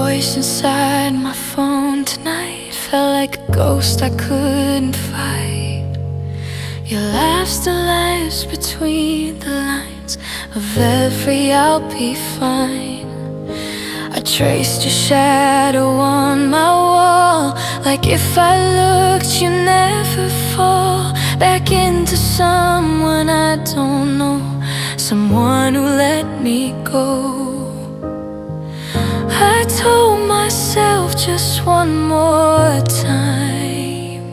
voice inside my phone tonight felt like a ghost I couldn't fight. Your laugh still lies between the lines of every "I'll be fine." I traced your shadow on my wall, like if I looked you'd never fall back into someone I don't know, someone who let me go. I told myself just one more time,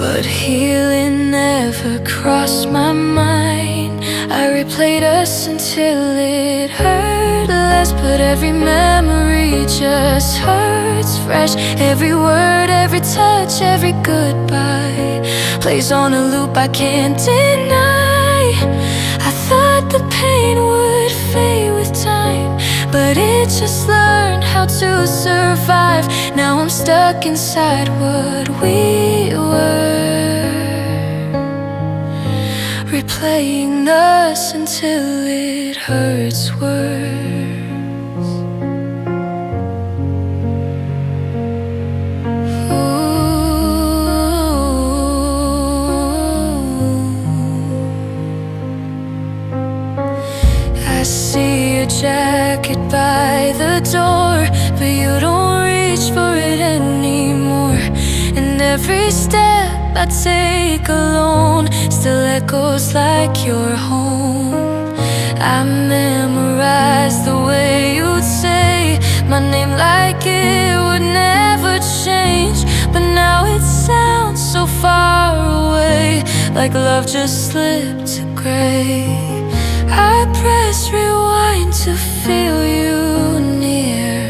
but healing never crossed my mind. I replayed us until it hurt less, but every memory just hurts fresh. Every word, every touch, every goodbye plays on a loop I can't deny. I thought the pain would fade with time, but it just learned how to survive. Now I'm stuck inside what we were, replaying us until it hurts worse. Jacket by the door, but you don't reach for it anymore. And every step I take alone still echoes like you're home. I memorized the way you'd say my name like it would never change, but now it sounds so far away, like love just slipped to gray. I press rewind to feel you near,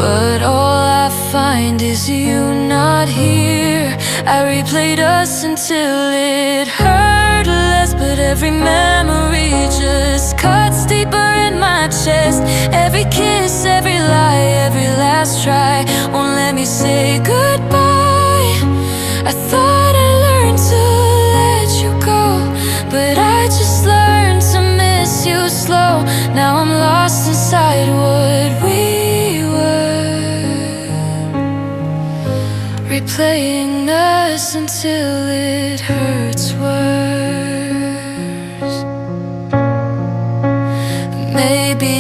but all I find is you not here. I replayed us until it hurt less, but every memory just cuts deeper in my chest. Every kiss, every lie, every last try won't let me say goodbye. I thought I learned to let you go, but I just learned to miss you slow. Now I'm lost inside what we were, replaying us until it hurts worse. Maybe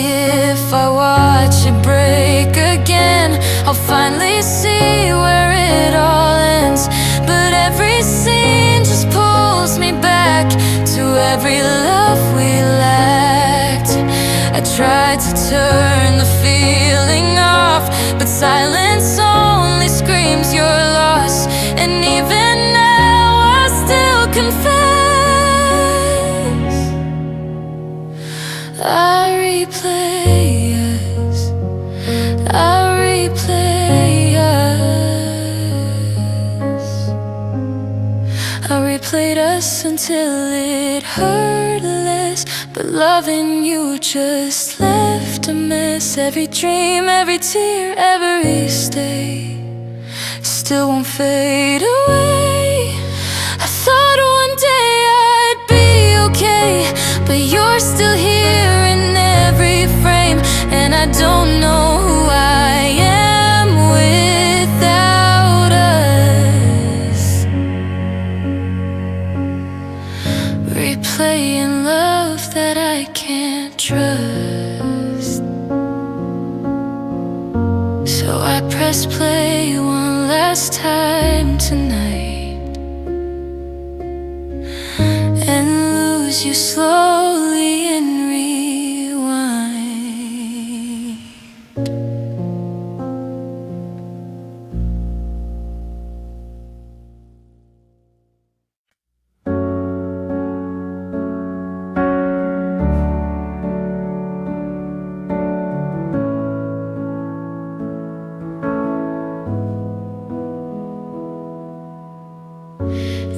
if I watch it break again, I'll finally see where it all ends. But every scene just pulls me back to every love we lacked. I tried to turn the feeling off, but silence only screams your loss. And even now I still confess. I replay us, I replay us. I replayed us until it hurt less, but loving you just left a mess. Every dream, every tear, every stay still won't fade away. I thought one day I'd be okay, but you're still here in every frame, and I don't know who I am without us. Replaying love that I can't trust, so I press play one last time tonight and lose you slowly in rewind.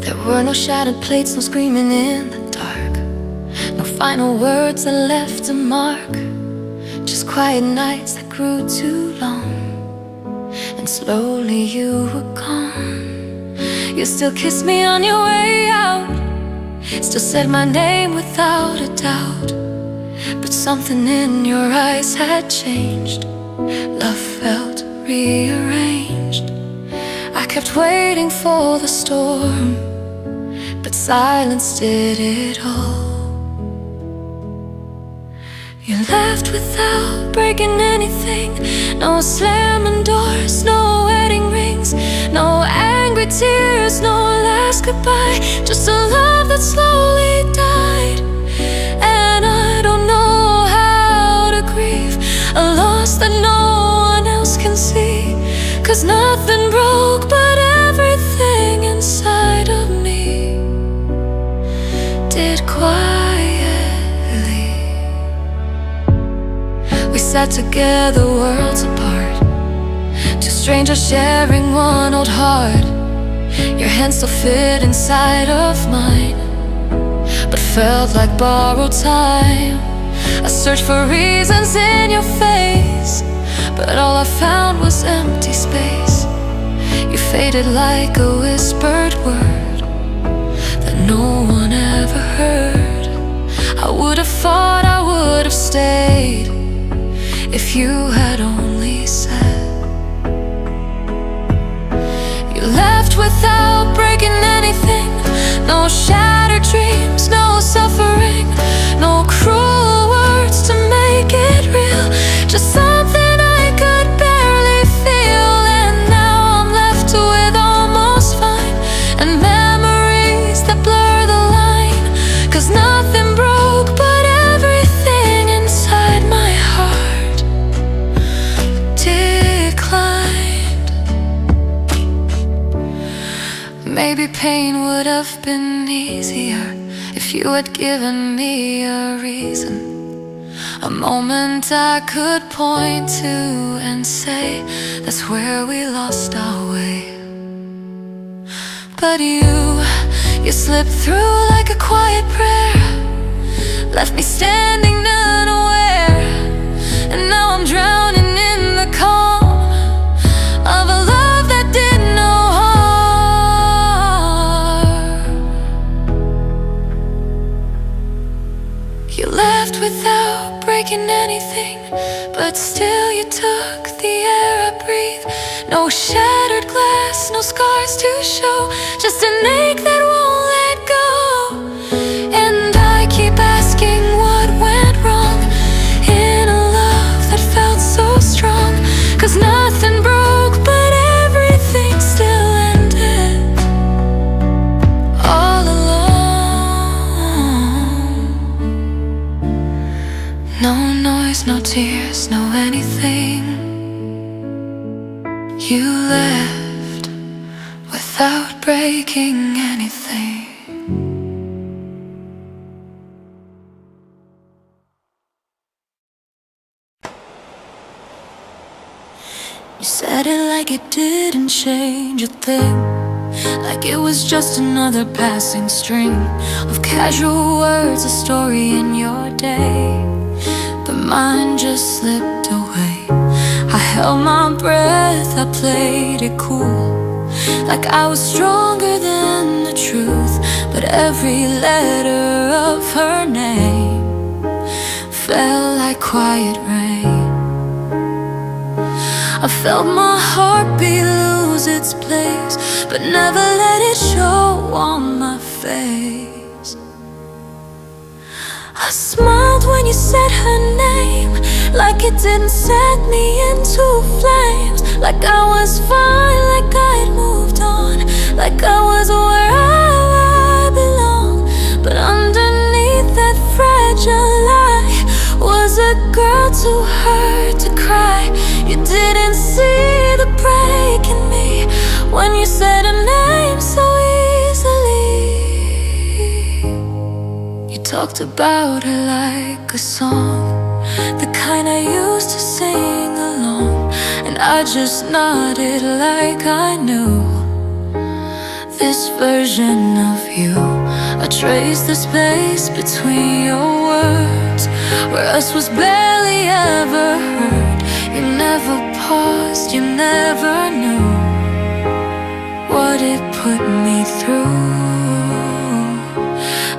There were no shattered plates, no screaming in the dark, no final words that left a mark. Just quiet nights that grew too long, and slowly you were gone. You still kissed me on your way out, still said my name without a doubt. but something in your eyes had changed. Love felt rearranged. I kept waiting for the storm, but silence did it all. You left without breaking anything. No slamming doors, no wedding rings, no angry tears, no last goodbye. Just a love that slowly died. And I don't know how to grieve a loss that no one else can see. 'Cause nothing broke but everything inside of me did quietly. We sat together worlds apart, two strangers sharing one old heart. Your hand still fit inside of mine, but felt like borrowed time. I searched for reasons in your face, but all I found was empty space. You faded like a whispered word that no one ever heard. I would have thought I would have stayed if you had only said. You left without breaking anything. No shattered dreams, no suffering, no cruel words to make it real. Just something I could barely feel. And now I'm left with almost fine, and memories that blur the line. 'Cause nothing broke but everything inside my heart declined. Maybe pain would have been easier if you had given me a reason, a moment I could point to and say, that's where we lost our way. But you slipped through like a quiet prayer, left me standing unaware. And now I'm drowning in the calm of a love that did no harm. You left without breaking anything, but still you took the air I breathe. No shattered glass, no scars to show, just an ache that won't let go. And I keep asking what went wrong in a love that felt so strong. 'Cause nothing broke but everything still ended all alone. No noise, no tears, no anything. You left without breaking anything. You said it like it didn't change a thing, like it was just another passing string of casual words, a story in your day. But mine just slipped away. I held my breath, I played it cool, like I was stronger than the truth. But every letter of her name fell like quiet rain. I felt my heartbeat lose its place, but never let it show on my face. I smiled when you said her name, like it didn't set me into flames. Like I was fine, like I'd moved on, like I was where I belong. But underneath that fragile lie was a girl too hurt to cry. You didn't see the break in me when you said her name so easily. You talked about her like a song, the kind I used to sing alone. And I just nodded like I knew this version of you. I traced the space between your words, where us was barely ever heard. You never paused, you never knew what it put me through.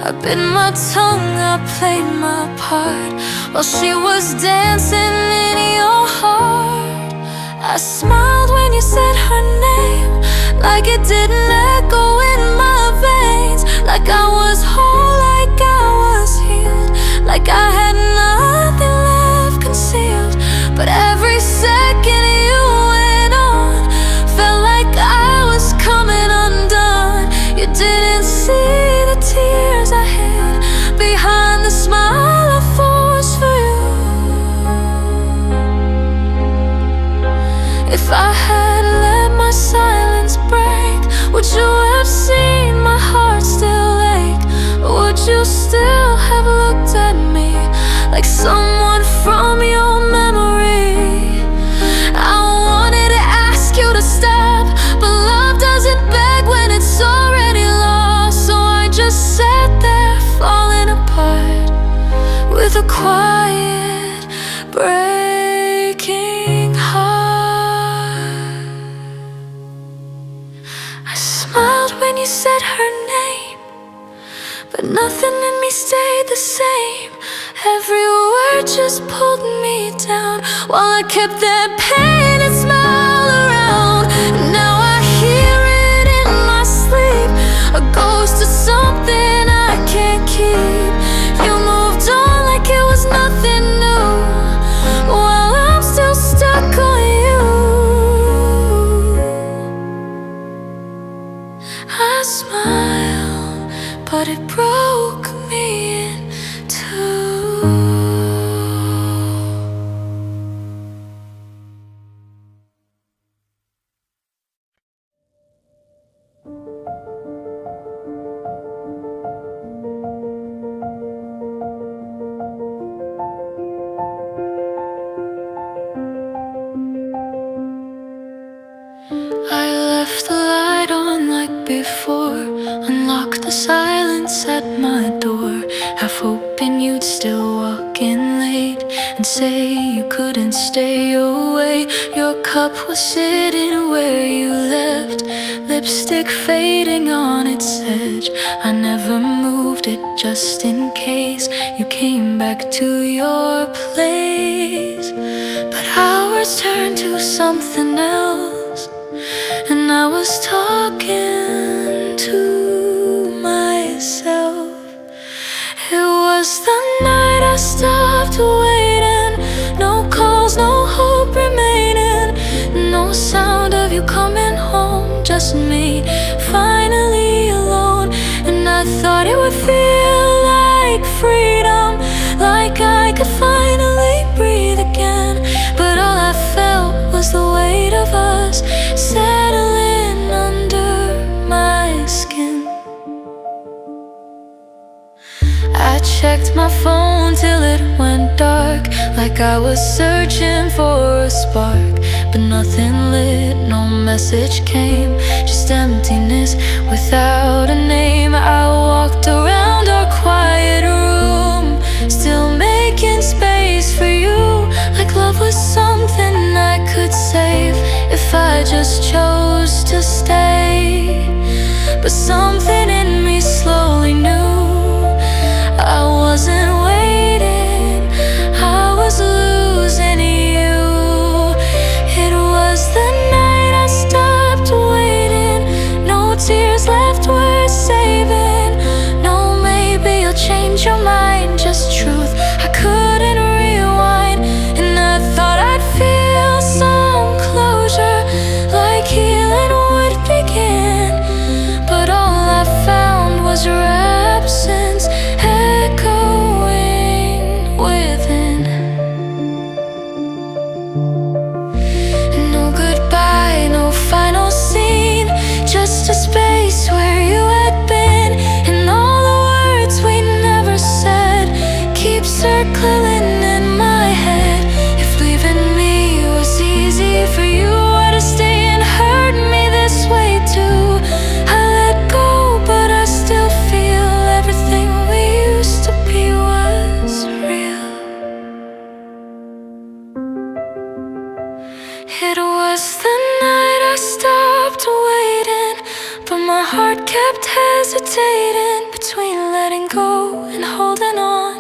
I bit my tongue, I played my part, while she was dancing in your heart. I smiled when you said her name, like it didn't echo in my veins, like I was whole, like I was healed, like I had nothing left concealed. But every second you went on felt like I was coming undone. You didn't see the tears I hid behind the smile I forced for you. If I had let my silence break, would you have seen my heart still ache? Or would you still have looked at me like someone from your memory? I wanted to ask you to stop, but love doesn't beg when it's already lost. So I just sat there falling apart with a quiet, breaking heart. I smiled when you said her name, but nothing in me stayed the same. Every word just pulled me down, while I kept that pain and smile around. Now I hear it in my sleep, a ghost of something I can't keep. You moved on like it was nothing new, while I'm still stuck on you. I smiled, but it broke me in two. I left the light on like before, unlocked the silence at my door, half hoping you'd still walk in late and say you couldn't stay away. Your cup was sitting where you left, lipstick fading on its edge. I never moved it just in case you came back to your place. But hours turned to something else, and I was talking to myself. It was the night I stopped waiting, no calls, no hope remaining, no sound of you coming home, just me, finally alone. And I thought it would feel like freedom, like I could finally breathe again. But all I felt was the weight of us settling under my skin. I checked my phone till it went dark, like I was searching for a spark. But nothing lit, no message came, just emptiness without a name. I walked around our quiet room, still making space for you, like love was something I could save if I just chose to stay. But something in me slowly knew I wasn't waiting, I was losing you. It was the night I stopped waiting, no tears left worth saving. No, maybe you'll change your mind, just truth I couldn't rewind. And I thought I'd feel some closure, like healing would begin. But all I found was your absence echoing within. No goodbye, no final scene, just a space where you had been. And all the words we never said keep circling in my head. If leaving me was easy for you, why to stay and hurt me this way too? I let go, but I still feel everything we used to be was real. It was the night I stopped waiting, but my heart kept hesitating between letting go and holding on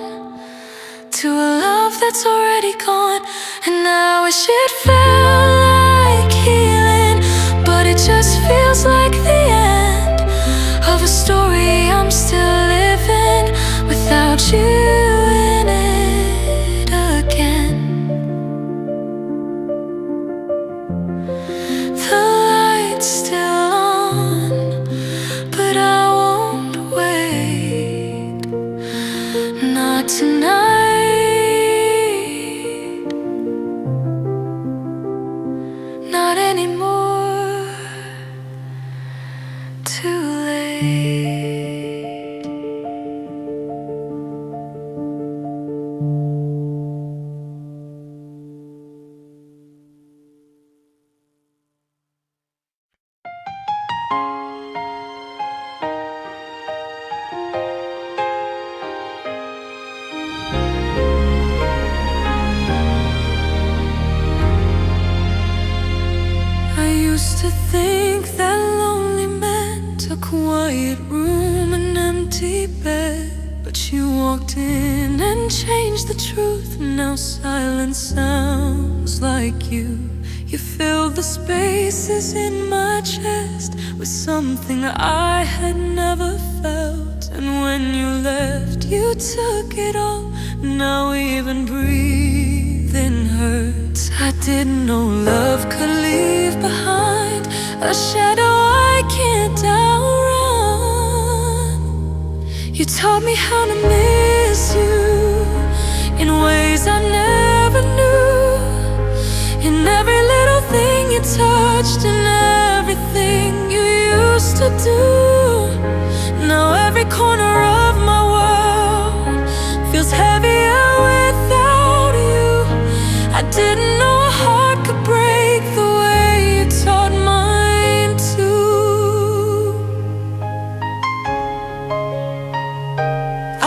to a love it's already gone. And I wish it felt like healing, but it just feels like the end of a story I'm still living without you in it again. The light's still on, but I won't wait. Not tonight, not anymore. Too late. I used to think that lonely meant a quiet room, an empty bed. But you walked in and changed the truth. Now silence sounds like you. You filled the spaces in my chest with something I had never felt. And when you left, you took it all. Now even breathing hurts. I didn't know love could leave behind a shadow I can't outrun. You taught me how to miss you in ways I never knew. In every little thing you touched and everything you used to do. Now every corner of my world feels heavier without you. I didn't know a heart could break the way you taught mine to.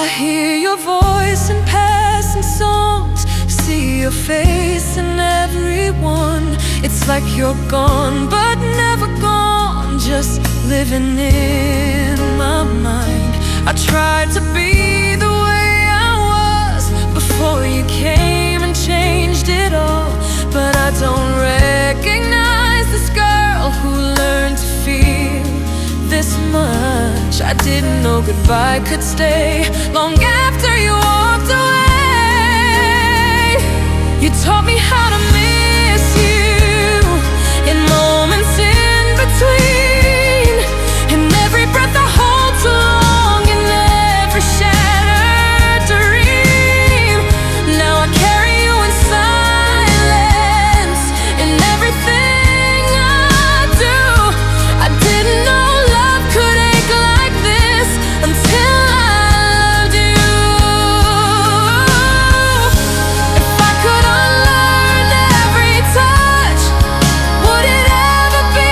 I hear your voice in passing songs, see your face in everyone. It's like you're gone, but never gone, just living in my mind. I tried to be the way I was before you came and changed it all. But I don't recognize this girl who learned to feel this much. I didn't know goodbye could stay long after you walked away. You taught me how to miss you in moments in between, in every breath I hold too long, in every shattered dream. Now I carry you in silence in everything I do. I didn't know love could ache like this until I loved you. If I could unlearn every touch, would it ever be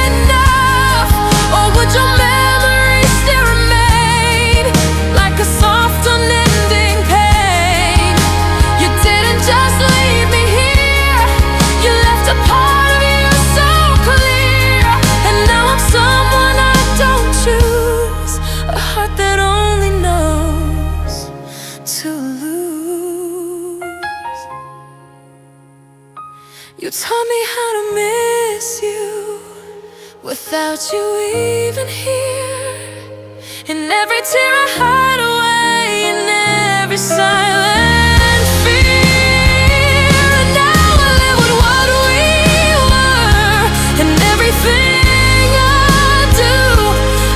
enough? Or would your memory still remain like a soft unending pain? You didn't just leave me here, you left a part of you so clear. And now I'm someone I don't choose, a heart that only knows to lose. You taught me how to miss you without you even here. In every tear I hide away, in every silent fear. And now I live with what we were, and everything I do.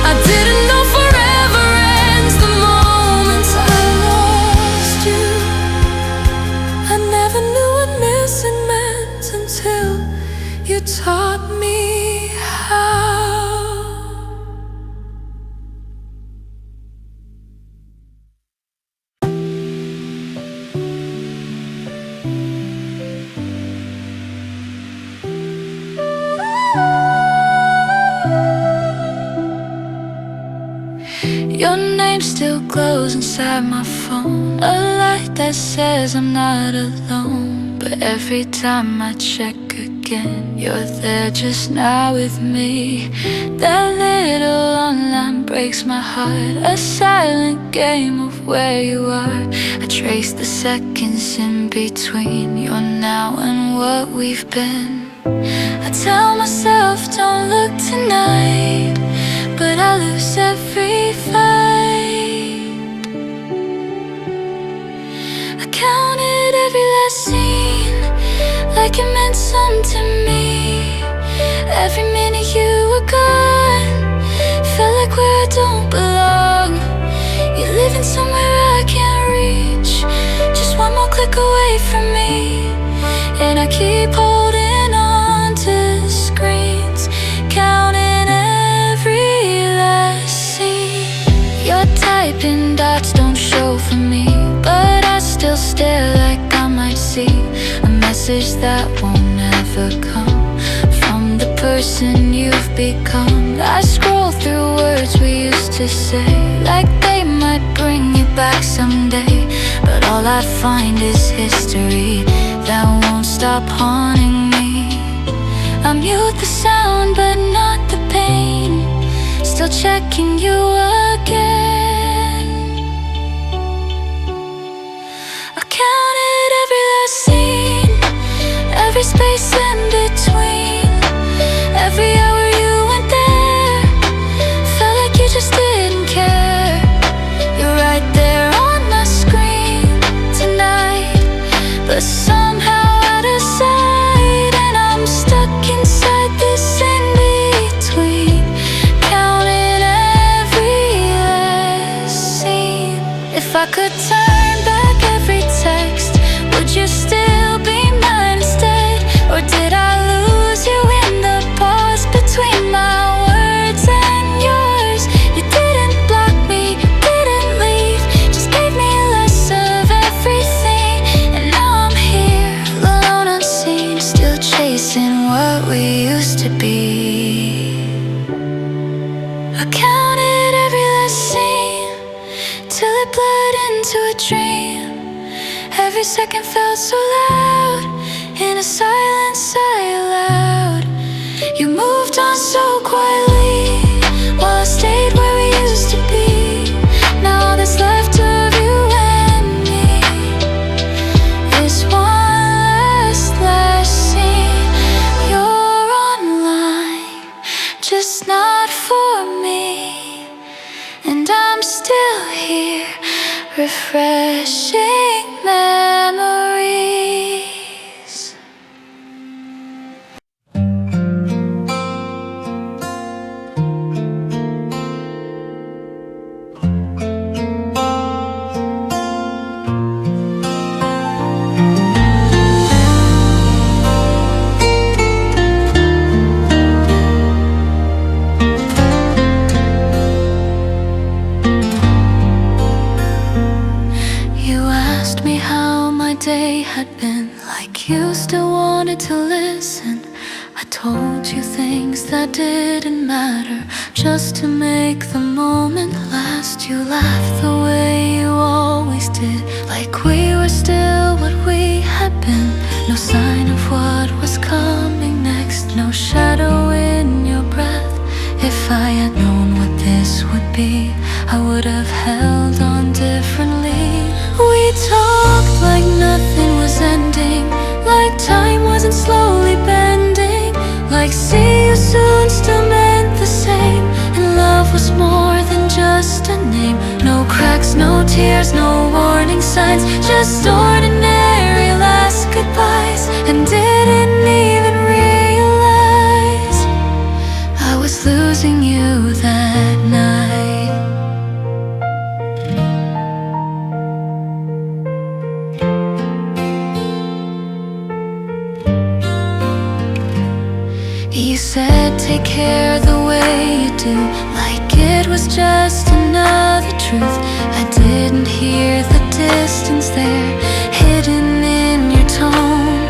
I didn't know forever ends the moment I lost you. I never knew what missing meant until you taught me how. Your name still glows inside my phone, a light that says I'm not alone. But every time I check again, again. You're there just now with me. That little online breaks my heart, a silent game of where you are. I trace the seconds in between your now and what we've been. I tell myself don't look tonight, but I lose every fight. I counted every last scene like it meant something to me. Every minute you were gone felt like where I don't belong. You're living somewhere I can't reach, just one more click away from me. And I keep holding on to screens, counting every last scene. You're typing dots don't show for me, but I still stare like I might see a message that won't ever come from the person you've become. I scroll through words we used to say, like they might bring you back someday, but all I find is history that won't stop haunting me. I mute the sound but not the pain, still checking you again. I counted every last scene, every space in between, every hour you went there, felt like you just didn't care. You're right there on my screen tonight, but somehow out of sight, and I'm stuck inside this in-between, counting every last scene. If I could turn back every text, would you still be mine instead? Or did I lose you in the pause between my words and yours? You didn't block me, didn't leave, just gave me less of everything. And now I'm here, alone unseen, still chasing what we used to be. I counted every last scene till it blurred into a dream. Every second felt so loud, in a silence I allowed. You moved on so quietly, while I stayed where we used to be. Now all that's left of you and me is one last scene. You're online, just not for me, and I'm still here, refreshing memories. Day had been like you still wanted to listen. I told you things that didn't matter, just to make the moment last. You laughed the way you always did, like we were still what we had been. No sign of what was coming next, no shadow in your breath. If I had known what this would be, I would have held on differently. We talked like nothing was ending, like time wasn't slowly bending, like see you soon still meant the same, and love was more than just a name. No cracks, no tears, no warning signs, just ordinary last goodbyes. And didn't even realize I was losing you that night. You said take care the way you do, like it was just another truth. I didn't hear the distance there, hidden in your tone.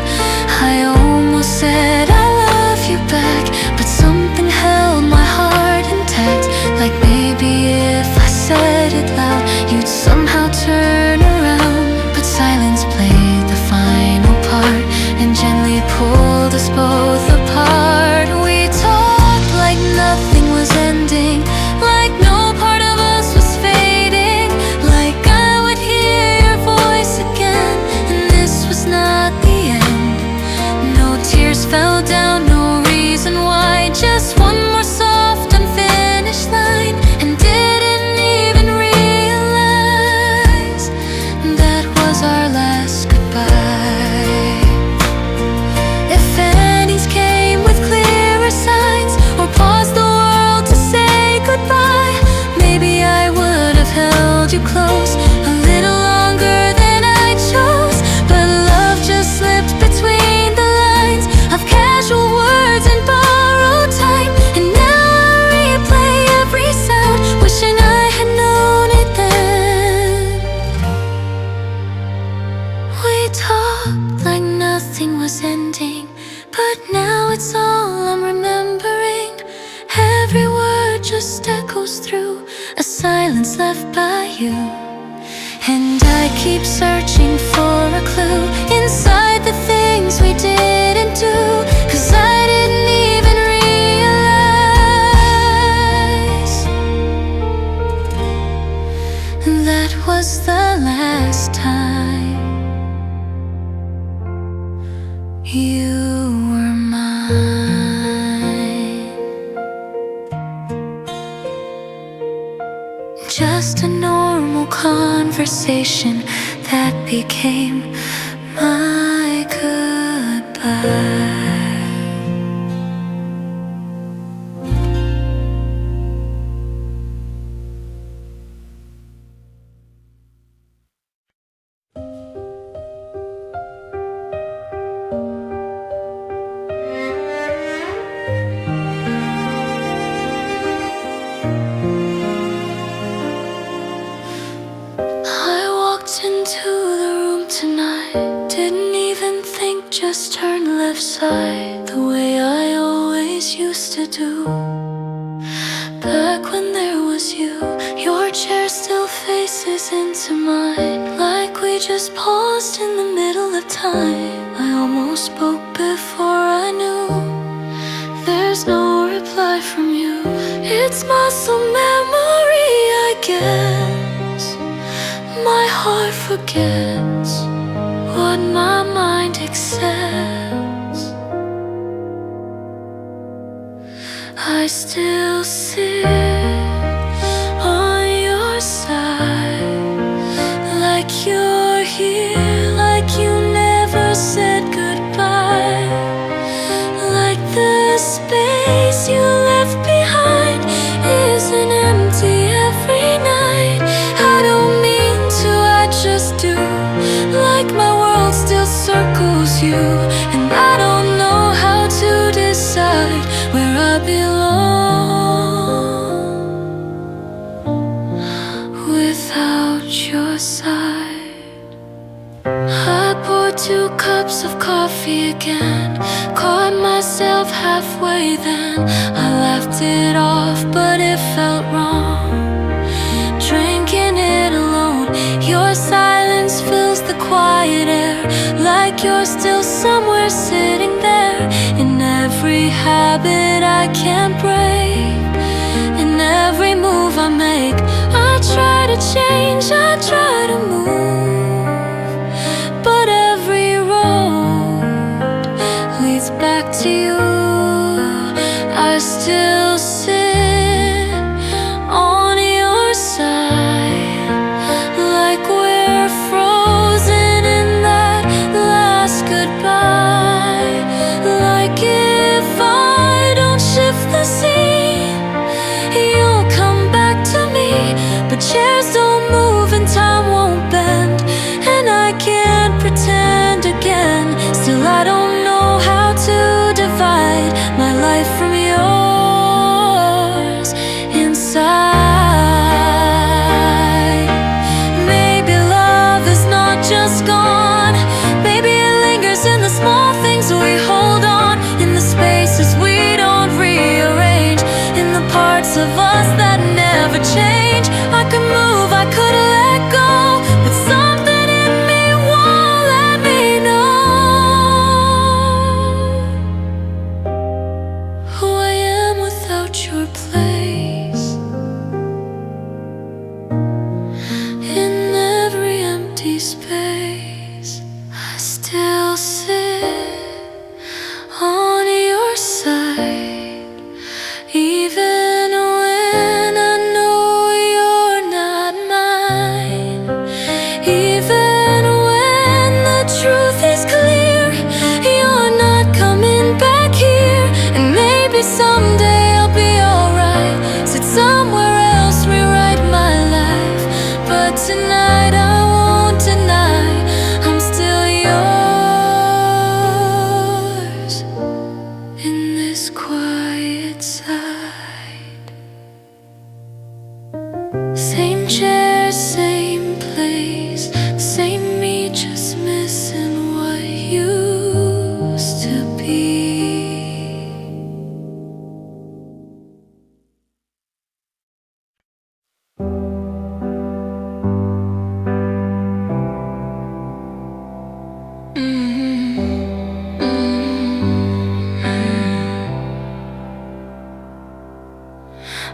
I almost said I love you back, but something held my heart intact. Like maybe if I said it loud, you'd somehow turn around. But silence played the final part and gently pulled us both But now it's all I'm remembering. Every word just echoes through a silence left by you. And I keep searching for a clue inside the things we didn't do, 'cause I didn't even realize that was the last time you were mine. Just a normal conversation that became my goodbye. Into the room tonight, didn't even think, just turned left side, the way I always used to do. Back when there was you, your chair still faces into mine, like we just paused in the middle of time. I almost spoke before I knew. There's no reply from you. It's muscle memory, I guess. My heart forgets what my mind accepts. I still sit on your side, like you're here, like you never said goodbye, like the space you left behind isn't empty every night. I don't mean to, I just do, like my world still circles you, and I don't know how to decide where I belong without your side. I poured 2 cups of coffee again, caught myself halfway then. I laughed it off, but it felt wrong, drinking it alone. Your silence fills the quiet air, like you're still somewhere sitting there. In every habit I can't break, in every move I make, I try to change, I try to move, but every road leads back to you. I still sit on your side, like we're frozen in that last goodbye. Like if I don't shift the scene, you'll come back to me. But chairs don't move and time won't bend, and I can't pretend again. Still I don't know how to divide my life from yours inside. Maybe love is not just gone, maybe it lingers in the small things we hold on, in the spaces we don't rearrange, in the parts of us that never change. I could move, I could let go, but something in me won't let me know who I am without your place. In every empty space, I still sit on your side, even when I know you're not mine, even when the truth is clear, you're not coming back here. And maybe someday I'll be alright, sit somewhere else, rewrite my life, but tonight I won't deny I'm still yours. I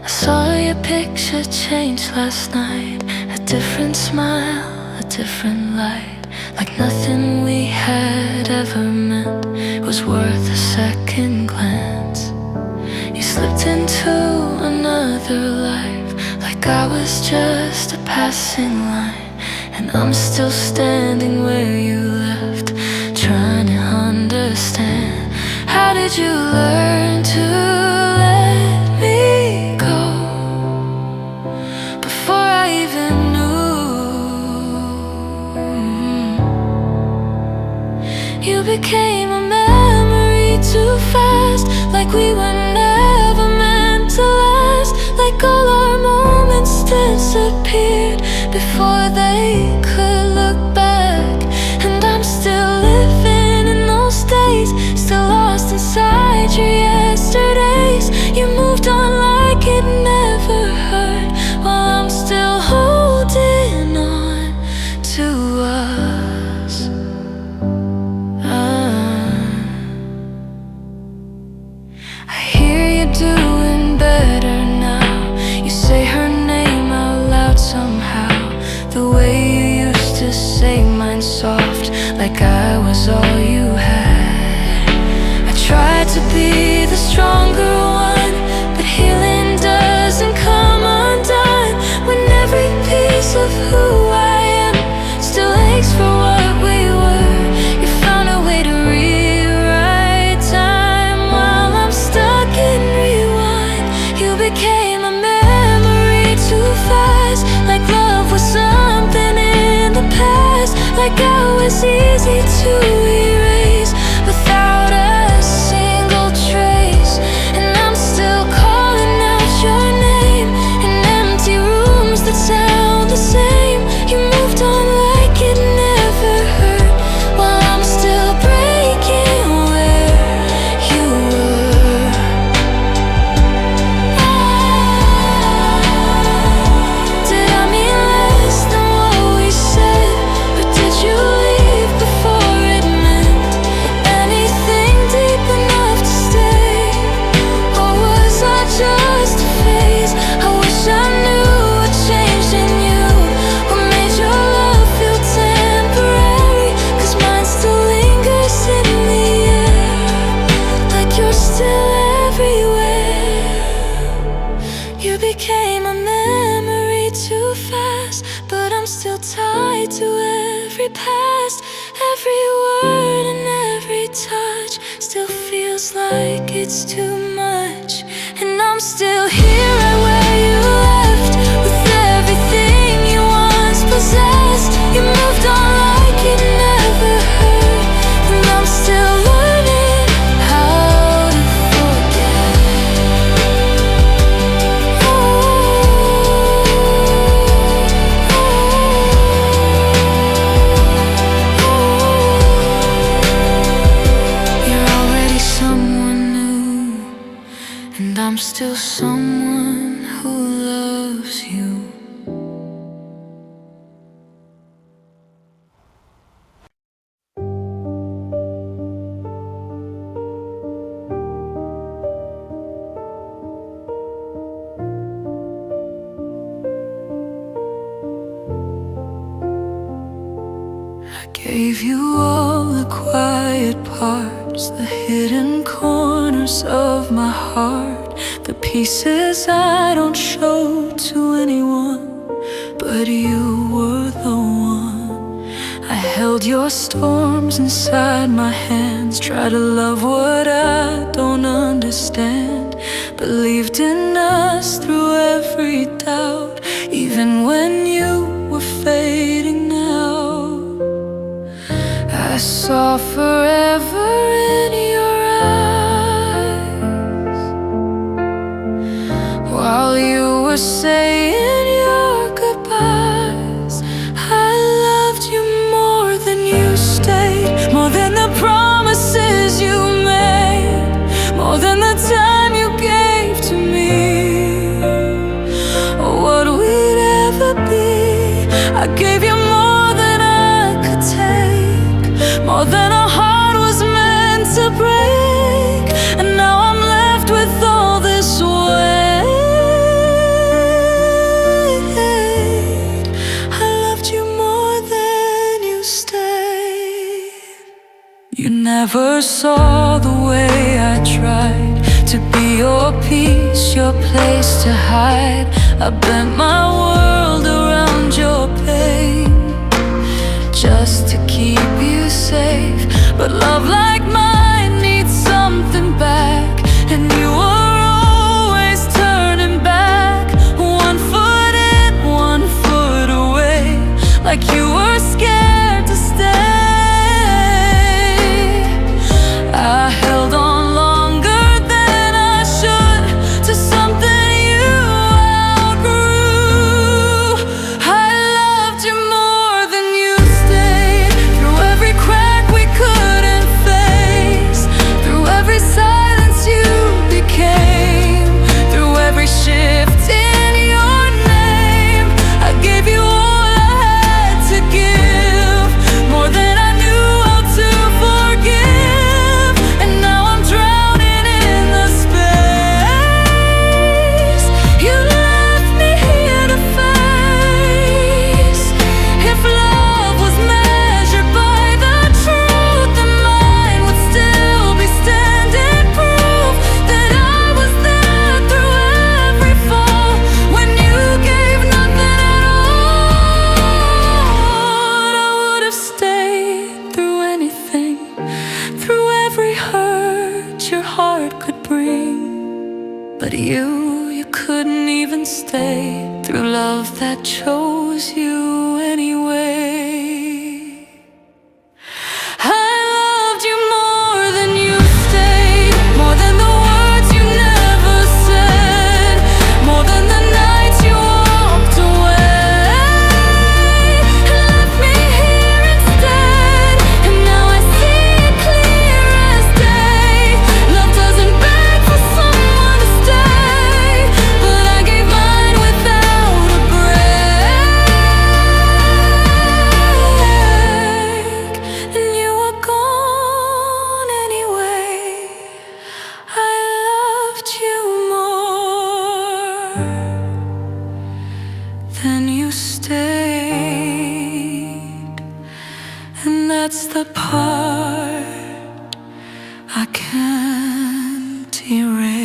saw your picture change last night. A different smile, a different light. Like nothing we had ever meant was worth a second glance. You slipped into another life, like I was just a passing line. And I'm still standing where you left, trying to understand. How did you learn to let me go before I even knew? You became a memory too fast, like we were never meant to last. Like all our moments disappeared before they could look back. And I'm still living in those days, still lost inside your yesterdays. You moved on like it never hurt, while I'm still holding on to us. I hear you doing better now. You say her name out loud somehow, the way you used to say mine soft, like I was all you had. I tried to be the stronger one, but healing doesn't come undone when every piece of who I am still aches for what we were. You found a way to rewrite time while I'm stuck in rewind. You became a memory too fast, like love was something in the past, like I was easy to erase without a single trace. And I'm still calling out your name in empty rooms that sound the same. You moved on like it never hurt, while I'm still breaking where you were. Did I mean less than what we said? But did you leave before it meant anything deep enough to stay? Or was I just a phase? I wish I knew what changed in you, what made your love feel temporary. 'Cause mine still lingers in the air, like you're still everywhere. You became a memory too fast, but I'm still tied to every past. Every word and every touch still feels like it's too much. And I'm still here right where you left, with everything you once possessed. You moved on like it never hurt, and I'm still learning how to forget. You're already someone new, and I'm still someone who loves you. I gave you all the quiet parts, the hidden corners of my heart, the pieces I don't show to anyone, but you were the one. I held your storms inside my hands, tried to love what I don't understand, believed in us through every doubt, even when you were fading out. I saw forever in your eyes while you were saying your goodbyes. I loved you more than you stayed, more than the promises you made, more than the time you gave to me, or what we'd ever be. I gave you more than I could take, more more than a heart was meant to break. And now I'm left with all this weight. I loved you more than you stayed. You never saw the way I tried to be your peace, your place to hide. I bent my world around your pain just to keep you safe. But love like mine needs something back, and you were always turning back. One foot in, one foot away, like you were scared to stay. I held on longer than I should to something you outgrew. I loved you more than you stayed. Through every crack we couldn't face, through every silence you became, through every shift in your name, I gave you all I had to give, more than I knew how to forgive. And now I'm drowning in the space you left me here to face. If love was measured by the truth, then mine would still be standing proof that I was there through every fall, when you gave nothing at all. I would have stayed through anything, through every hurt your heart could bring. But you couldn't even stay through love that chose you anyway. I loved you more than you stayed, more than the words you never said, more than the nights you walked away and left me here instead. And now I see it clear as day. Love doesn't beg for someone to stay, but I gave mine without a break. And you were gone anyway. I loved you more than you stayed. And that's the part I can't erase.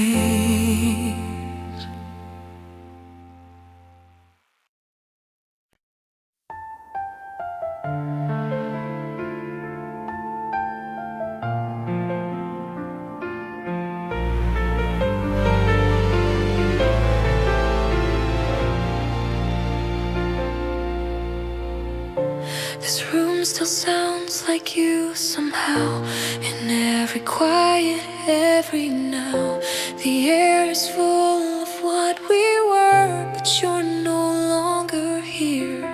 This room still sounds like you somehow, in every quiet, every now. The air is full of what we were, but you're no longer here.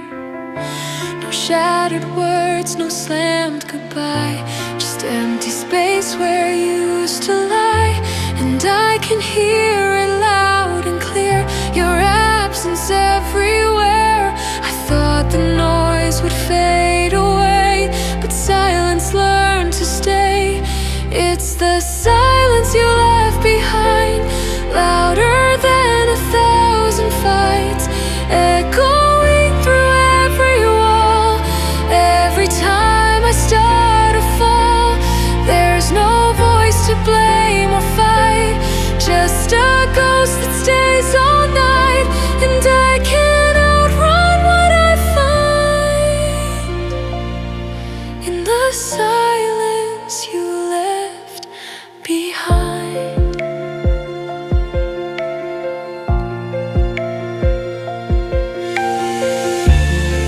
No shattered words, no slammed goodbye, just empty space where you used to lie. And I can hear it loud and clear, your absence everywhere. I thought the noise would fade away, but silence learned to stay. It's the silence you left behind, louder than 1,000 fights, echoing through every wall. Every time I start to fall, there's no voice to blame or fight, just a ghost that stays all night. And I can't outrun what I find in the silence you left behind.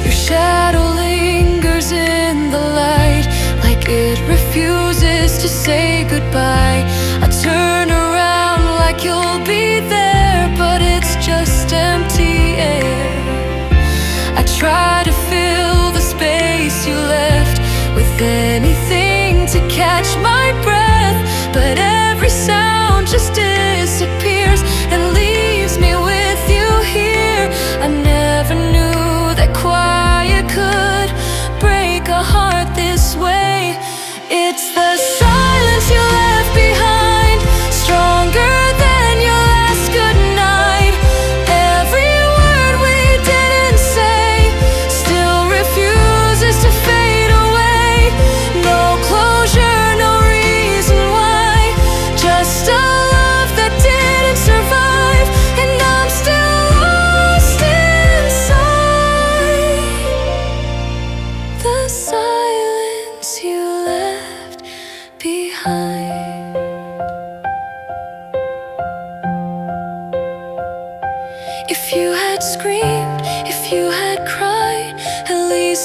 Your shadow lingers in the light, like it refuses to say goodbye. I turn around like you'll be there, but it's just empty air. I try to fill the space you left with anything to catch my breath, but every sound just disappears and leaves me with you here. I never knew that quiet could break a heart this way.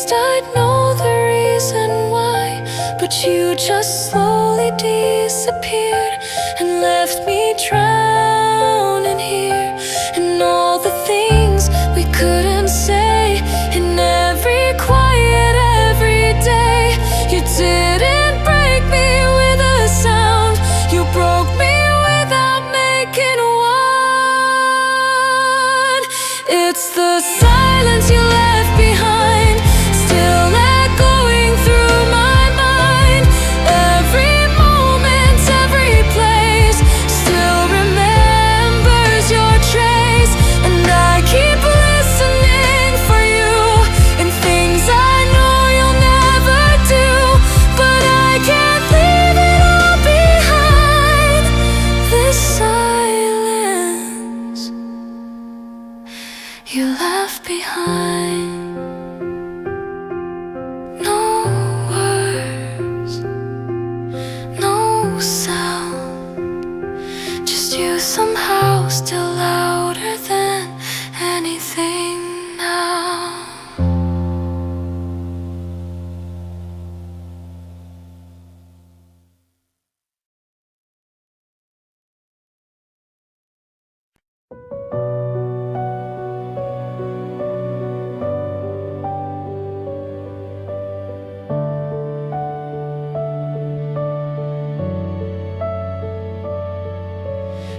least I'd know the reason why. But you just slowly disappeared and left me drowning here in all the things we couldn't say. In every quiet, every day, you didn't break me with a sound. You broke me without making one. It's the silence you left behind, still echoing through my mind. Every moment, every place still remembers your trace. And I keep listening for you in things I know you'll never do. But I can't leave it all behind. This silence you left behind. No words, no sound, just you somehow still louder than anything now.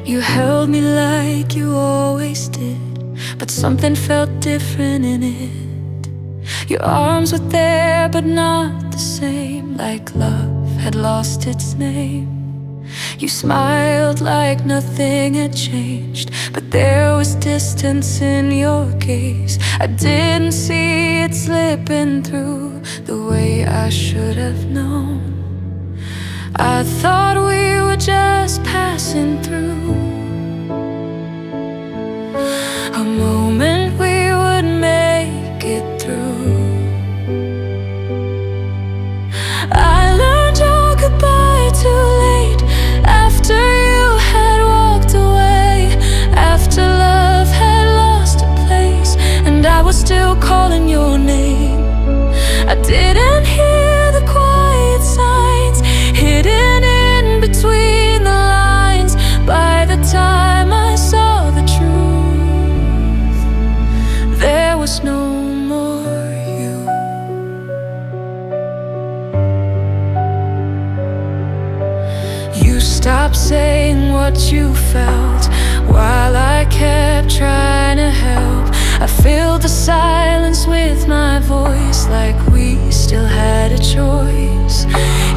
You held me like you always did, but something felt different in it. Your arms were there, but not the same, like love had lost its name. You smiled like nothing had changed, but there was distance in your gaze. I didn't see it slipping through the way I should have known. I thought we were just passing through a moment we would make it through. I learned your goodbye too late, after you had walked away, after love had lost a place, and I was still calling your name. I didn't hear the quiet signs hidden in between the lines. By the time I saw the truth, there was no more you. You stopped saying what you felt while I kept trying to help. I filled the silence with my voice, like we still had a choice.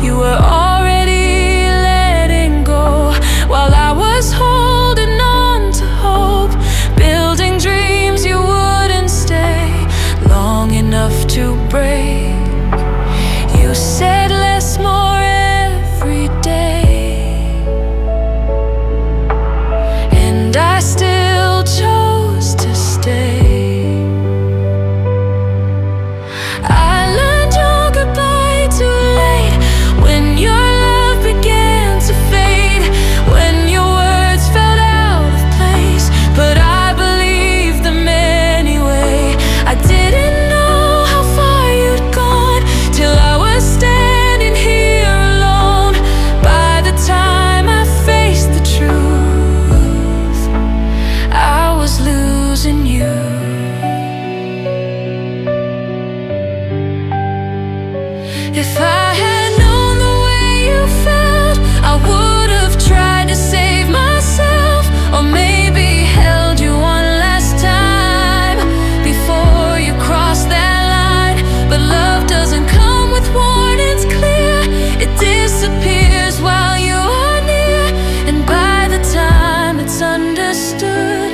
You were already letting go while I was holding on to hope, building dreams you wouldn't stay long enough to break. You said less, more every day, and I still chose to stay. I learned your goodbye too late, when your love began to fade, when your words fell out of place. But I believed them anyway. I didn't know how far you'd gone till I was standing here alone. By the time I faced the truth, I was losing you. If I had known the way you felt, I would have tried to save myself, or maybe held you one last time before you crossed that line. But love doesn't come with warnings clear, it disappears while you are near. And by the time it's understood,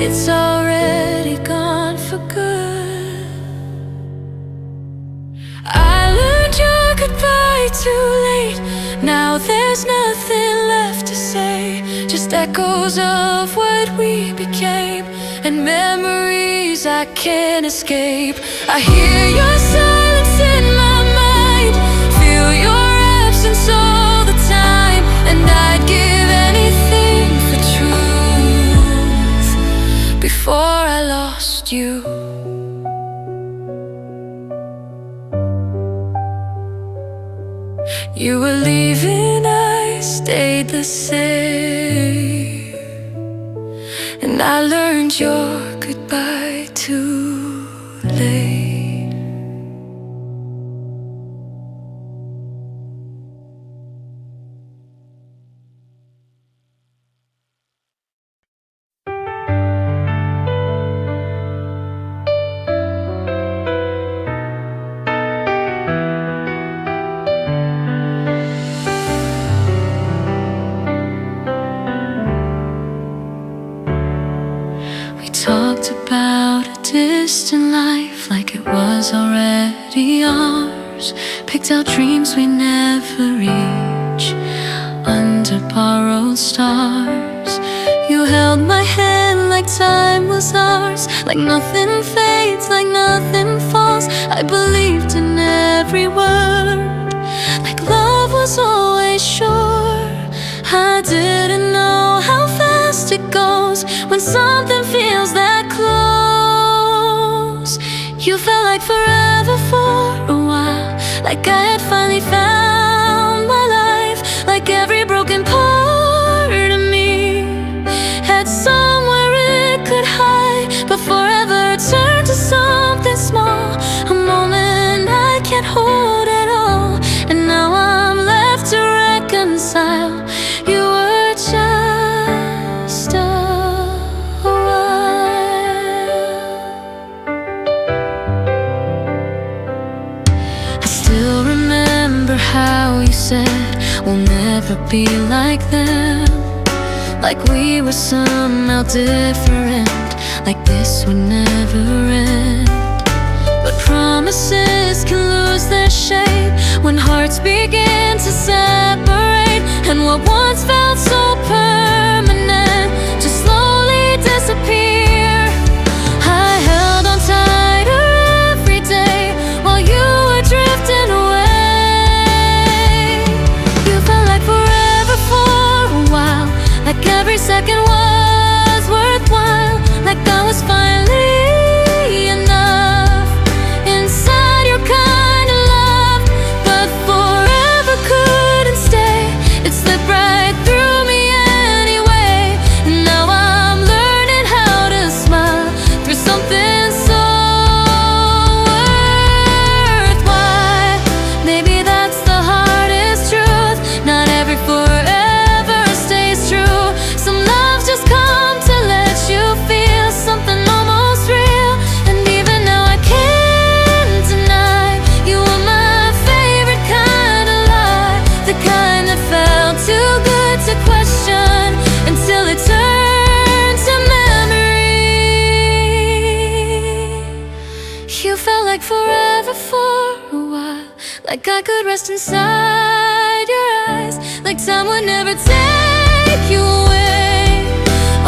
it's already gone for good. I learned your goodbye too late, now there's nothing left to say, just echoes of what we became, and memories I can't escape. I hear your silence in my mind, feel your absence all the time, and I'd give anything for truth before I lost you. stayed the same. And I learned your goodbye too late. We talked about a distant life like it was already ours. Picked out dreams we never reach under borrowed stars. You held my hand like time was ours, like nothing fades, like nothing falls. I believed in every word, like love was always sure. I didn't know how fast it goes when something feels that close. You felt like forever for a while, like I had finally found my life, like every broken part of me had somewhere it could hide. But forever turned to something small, a moment I can't hold at all. And now I'm left to reconcile. You were just a while. I still remember how you said we'll never be like them, like we were somehow different, like this would never end. But promises can lose their shape when hearts begin to separate, and what once felt so permanent just slowly disappear. I held on tighter every day while you were drifting away. You felt like forever for a while, like every second was worthwhile, like I was finally enough inside your kind of love. But forever couldn't stay, it slipped right through me anyway. And now I'm learning how to smile through something so worthwhile. Maybe that's the hardest truth, not every forever stays true. Some loves just come to let you feel something almost real. And even now I can't deny you were my favorite kind of lie, the kind that felt too good to question until it turned to memory. You felt like forever for a while, like I could rest inside your eyes, like time would never take you away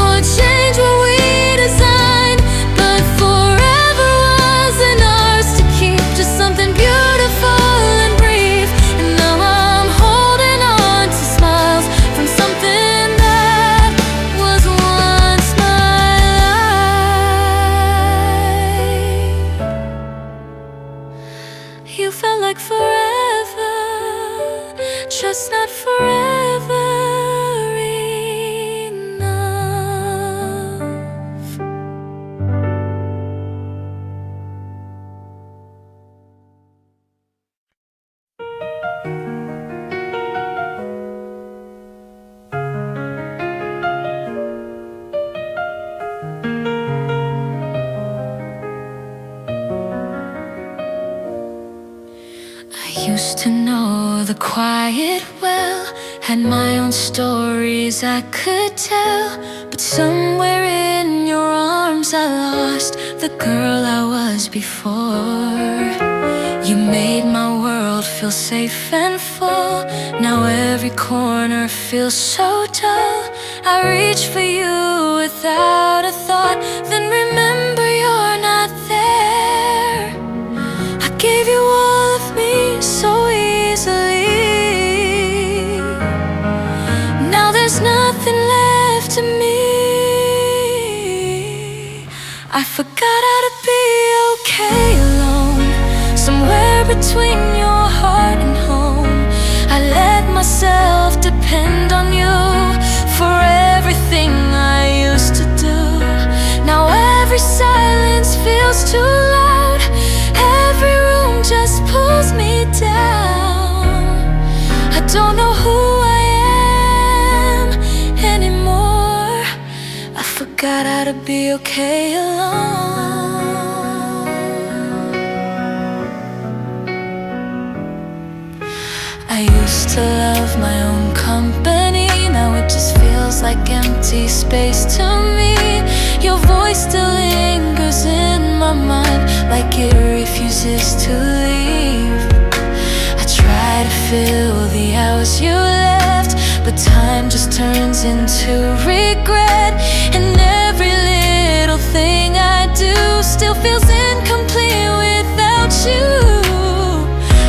or change what we designed. But forever wasn't ours to keep, just something beautiful and brief. And now I'm holding on to smiles from something that was once my life. You felt like forever, just not forever enough. I used to know the quiet well, had my own stories I could tell. But somewhere in your arms I lost the girl I was before. You made my world feel safe and full. Now every corner feels so dull. I reach for you without a thought, then remember you're not there. I gave you all of me so easily. Now there's nothing left of me. I forgot how to be okay alone, somewhere between your heart and home. I let myself depend on don't know who I am anymore. I forgot how to be okay alone. I used to love my own company. Now it just feels like empty space to me. Your voice still lingers in my mind, like it refuses to leave. I try to fill the hours you left, but time just turns into regret. And every little thing I do still feels incomplete without you.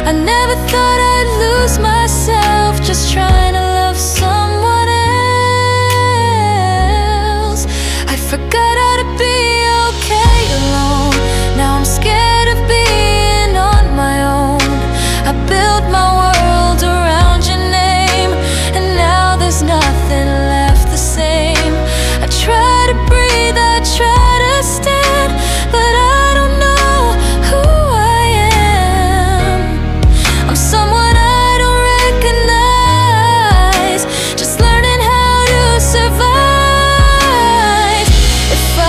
I never thought I'd lose myself just trying to love someone else. I forgot how to be okay alone. Now I'm scared of being on my own. I built my world around your name, and now there's nothing left the same. I try to breathe, I try to stand, but I don't know who I am. I'm someone I don't recognize, just learning how to survive. If I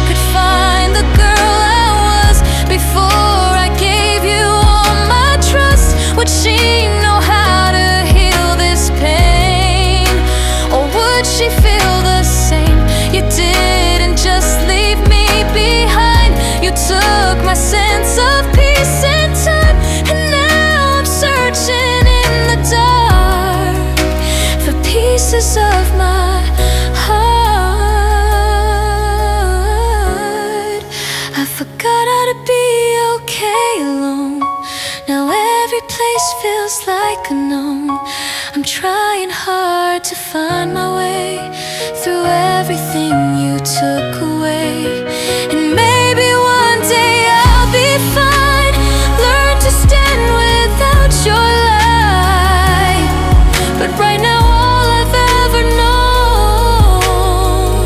could find the girl I was before I gave you all my trust, would she know how to heal this pain? Or would she feel the same? You didn't just leave me behind, you took my sense of peace and time. And now I'm searching in the dark for pieces of my heart. I forgot how to be okay alone. Now every place feels like a no. I'm trying hard to find my way through everything you took away. And maybe one day I'll be fine, learn to stand without your light. But right now all I've ever known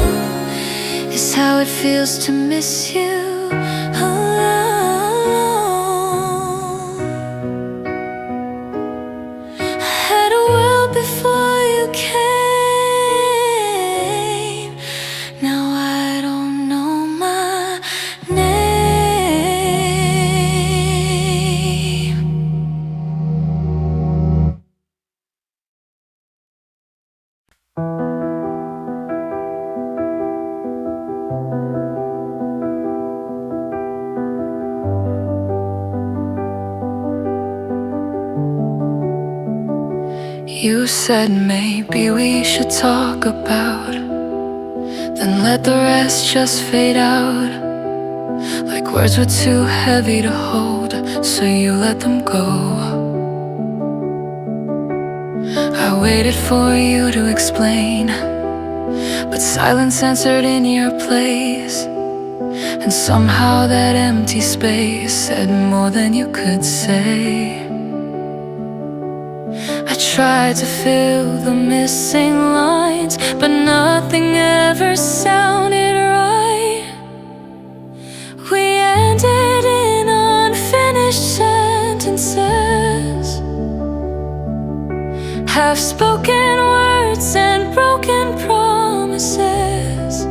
is how it feels to miss you alone. I had a world before you came. Now I don't know my name. You said maybe we should talk about, then let the rest just fade out. Like words were too heavy to hold, so you let them go. I waited for you to explain, but silence answered in your place. And somehow that empty space said more than you could say. I tried to fill the missing lines, but nothing ever sounded right. We ended in unfinished sentences, half-spoken words and broken promises.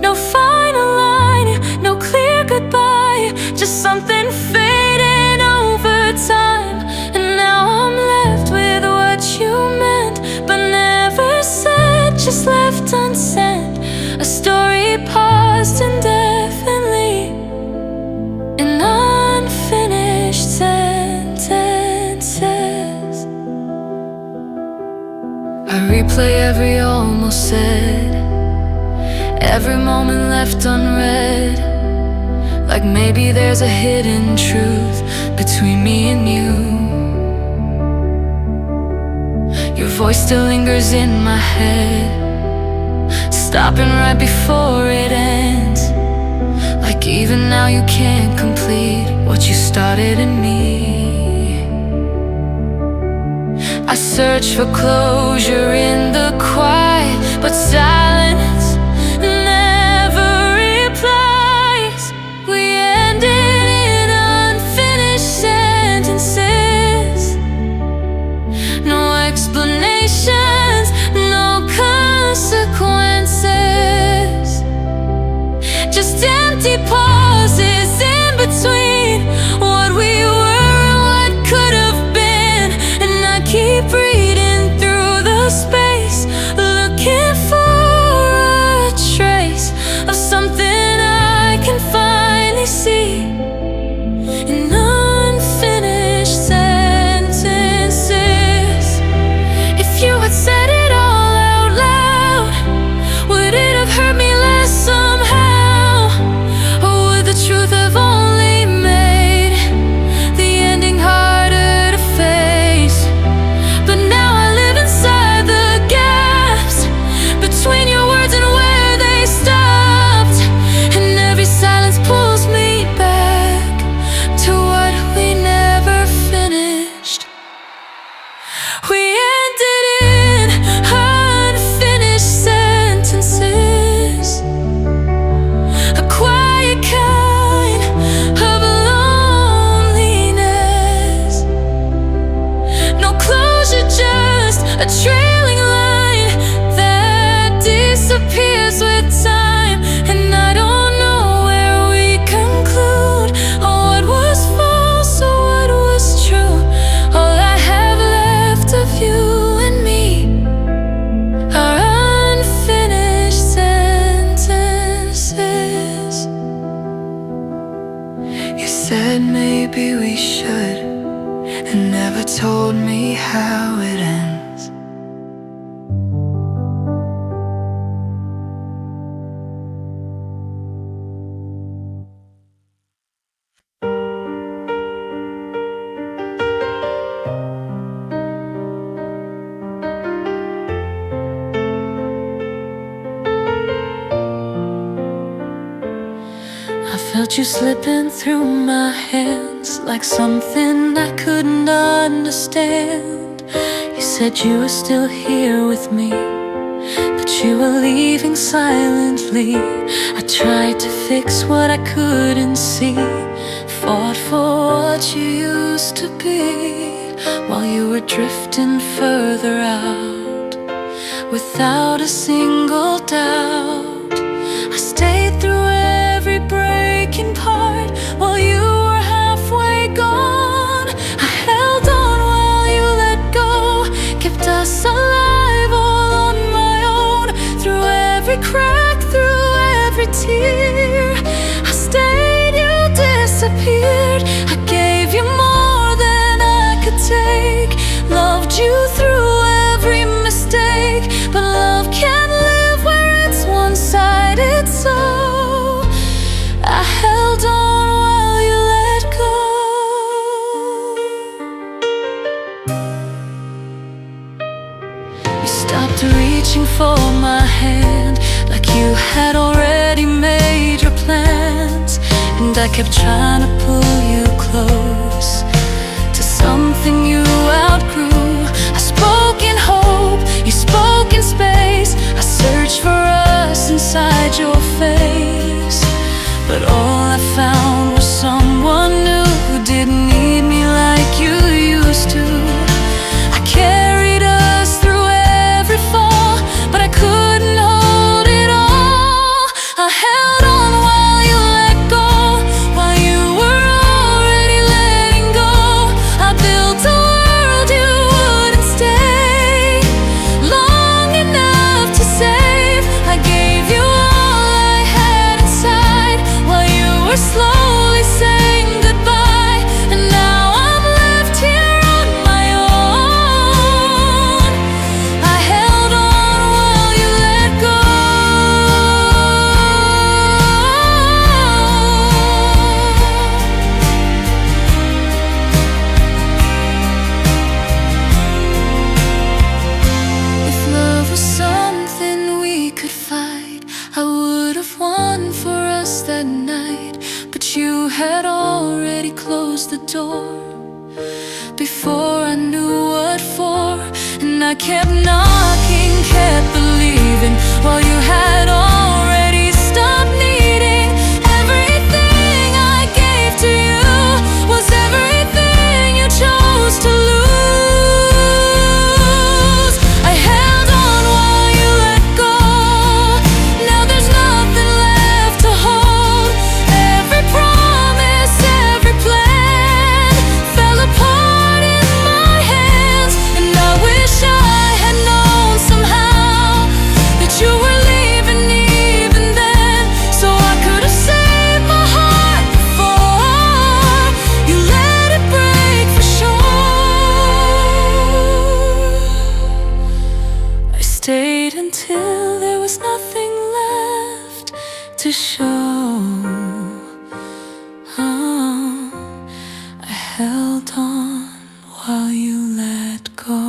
No final line, no clear goodbye, just something fading over time. And now I'm left with what you meant but never said, just left unsent. A story paused indefinitely in unfinished sentences. I replay every almost said, every moment left unread. Like maybe there's a hidden truth between me and you. Your voice still lingers in my head, stopping right before it ends. Like even now you can't complete what you started in me. I search for closure in the quiet, but silence never replies. We ended in unfinished sentences, explanations, no consequences, just empty pauses in between what we were and what could have been. And I keep reading through the space, looking for a trace of something I can finally see in unfinished sentences. If you had said it all out loud, would it have hurt me less somehow? Or would the truth have only made the ending harder to face? But now I live inside the gaps between your words and where they stopped, and every silence pulls me back to what we never finished. We ended in unfinished sentences, a quiet kind of loneliness. No closure, just a trailing line that disappears with time. And I don't know where we conclude, or what was false or what was true. All I have left of you and me are unfinished sentences. You said maybe we should, and never told me how it ends. I felt you slipping through my hands like something I couldn't understand. You said you were still here with me, but you were leaving silently. I tried to fix what I couldn't see, fought for what you used to be, while you were drifting further out without a single doubt. I stayed through every breaking part while you were halfway gone. I held on while you let go, kept us alive all on my own. Through every crack, through every tear, I stayed, you disappeared. I gave you more than I could take, loved you through every mistake. But love can't live where it's one-sided, so I held on while you let go. You stopped reaching for my hand like you had already made your plans, and I kept trying to pull you close to something you outgrew. I spoke in hope, you spoke in space. I searched for us inside your face, but all I found was someone new who didn't need me like you used to. I carried us through every fall, but I couldn't hold it all. I held on while you let go, while you were already letting go. I built a world you wouldn't stay long enough to save. I gave you all I had inside while you were slowly saying goodbye. And now I'm left here on my own. I held on while you let go. If love was something we could fight, I would have won for us that night. But you had already closed the door before I knew what for. And I kept knocking, kept believing, while you had already stopped needing. Everything I gave to you was everything you chose to lose. until there was nothing left to show. I held on while you let go.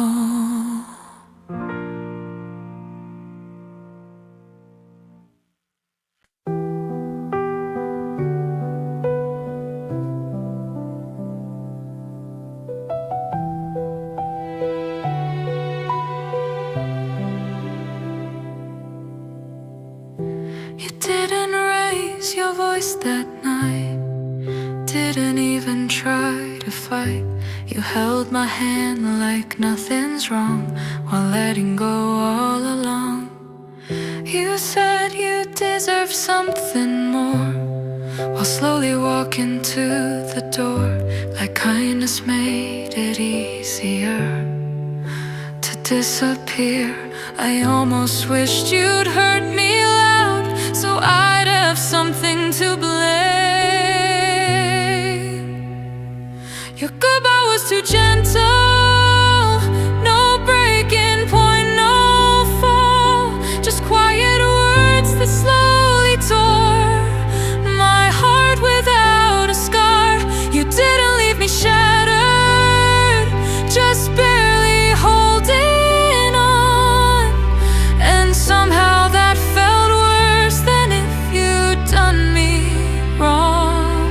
You didn't raise your voice that night, didn't even try to fight. You held my hand like nothing's wrong, while letting go all along. You said you deserve something more, while slowly walking to the door. Like kindness made it easier to disappear. I almost wished you'd hurt me loud, so I'd have something to blame. Your goodbye was too gentle, no breaking point, no fall, just quiet words that slowly tore my heart without a scar. You didn't leave me shattered, just barely holding on. And somehow that felt worse than if you'd done me wrong.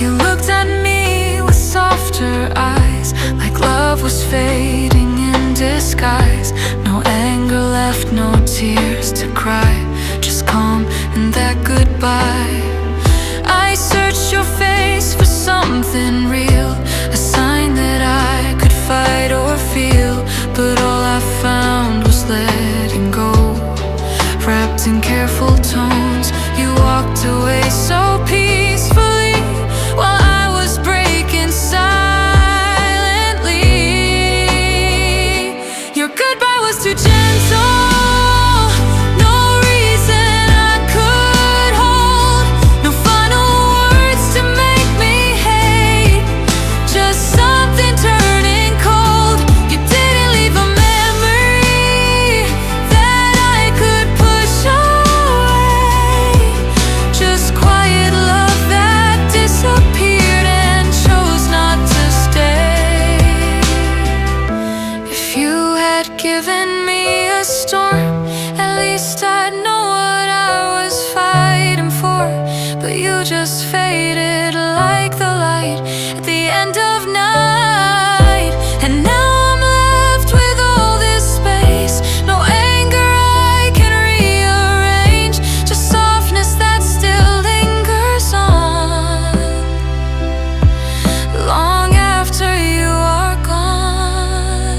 You looked at me with softer eyes, like love was fading in disguise. No anger left, no tears to cry, just calm and that goodbye. I searched your face for something real, a sign that I could fight or feel. But all I found was letting go, wrapped in careful tones. You walked away so peacefully, while I was breaking silently. Your goodbye was too gentle, no reason I could hold, no final words to make me hate, just something turning cold. You didn't leave a memory that I could push away, just quiet love that disappeared and chose not to stay. If you had given me a storm, at least I'd know what I was fighting for. But you just faded like the light at the end of night. And now I'm left with all this space, no anger I can rearrange, just softness that still lingers on, long after you are gone.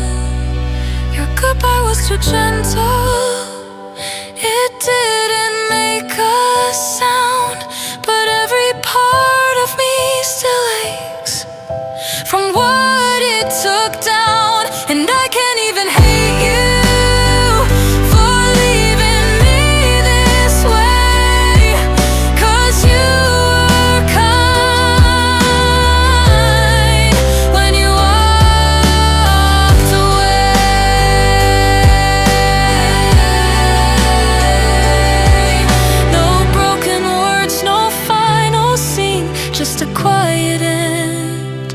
Your goodbye was too gentle, it didn't make a sound, but every part of me still aches from what it took down. And I can't even hate you for leaving me this way, 'cause you were kind when you walked away. No broken words, no final scene, just a quiet end,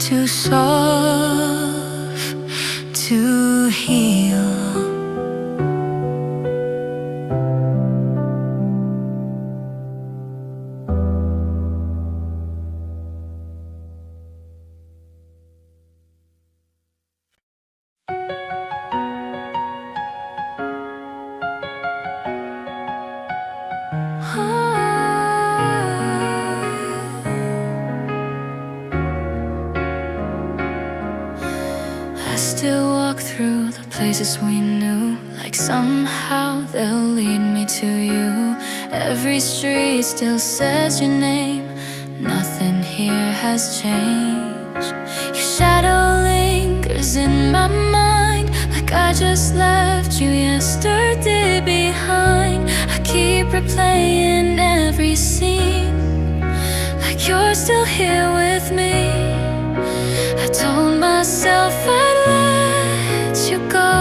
too soft to heal. I still walk through the places we knew, like somehow they'll lead me to you. Every street still says your name, nothing here has changed. Your shadow lingers in my mind, like I just left you yesterday behind. I keep replaying every scene, like you're still here with me. I told myself I'd let you go,